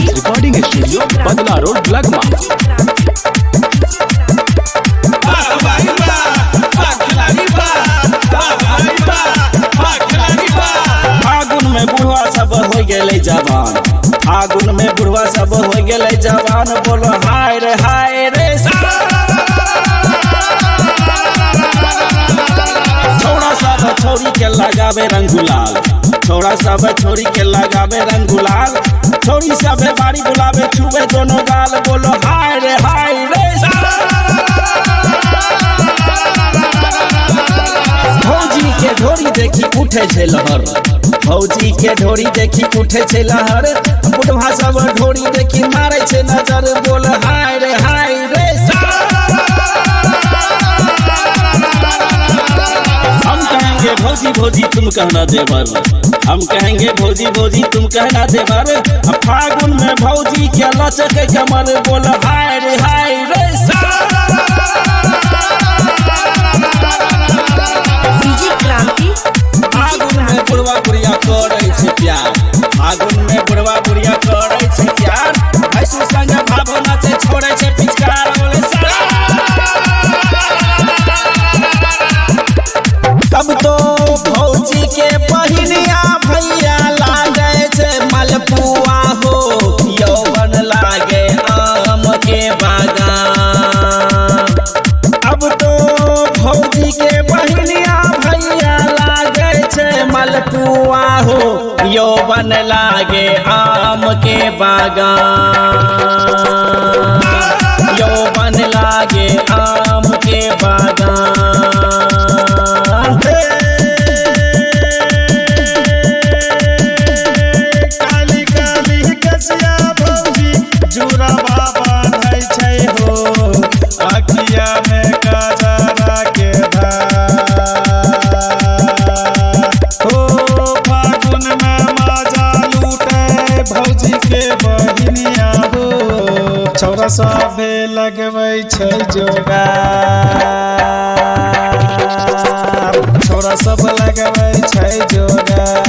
Recording studio बदला road लगमा। फागुन में बुढ़वा सब हो गए जवान, फागुन में बुढ़वा सब हो गए जवान, बोलो हाय रे छोड़ा सब छोरी के लगावे रंग गुलाल, छोड़ा सब छोरी के लगावे रंग गुलाल, छोरी सब बाड़ी गुलाबे छुए दोनों गाल, बोलो हाय रे भौजी के ढोरी देखी उठे छे लहर, भौजी के ढोरी देखी उठे छे लहर, बुढ़वा सब ढोरी देखी मारे छे नजर, बोल हाय रे हम कहेंगे भौजी भौजी तुम कहना देवर, हम कहेंगे भौजी भौजी तुम कहना देवर, फागुन में भौजी के लचक कमर, बोल हाय रे फागुन में बुढ़वा बुढ़िया करे छे प्यार, फागुन में बुढ़वा बुढ़िया करे छे प्यार, भैंसु संग भावना से छोड़े छे पिचकार, बोले तब तो भौजी के बहिनिया भैया लागे छे मलपुआ हो, यौवन लागे आम के बागान, अब तो भौजी के बहिनिया भैया लागे छे मलपुआ हो, यौवन लागे आम के बागान, यौवन लागे आम के बागान। काली काली कसिया भौजी जुड़वा बांधै छै हो, अखिया में काजरा के धार हो, फागुन में मजा लूटे भौजी के बहिनिया हो, छौरा सबे लगबै छै जोगार, छौरा सब लगबै छै जोगार।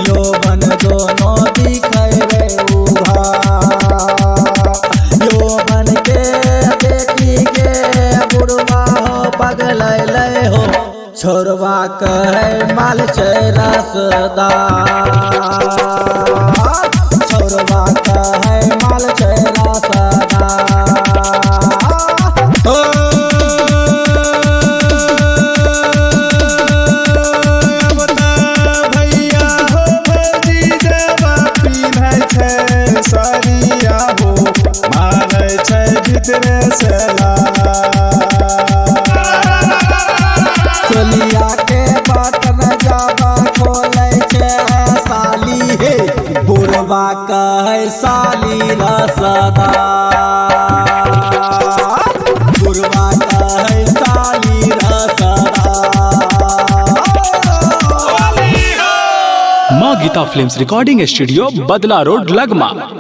यौवन दोनों दिखै रे यौवन के देखी के बुढ़वा हो पगलै हो, छोरवा कहे माल छै रसदार, छोरवा कहे माल छै रसदार। सरिया हो मारे छै भीतरे से चलिया के बटन जाबा खोले छै साली हे, बुढ़वा कहे साली रसदार, बुढ़वा कहे साली रसदार। माँ गीता फिल्म्स रिकॉर्डिंग स्टूडियो बदला रोड लगमा।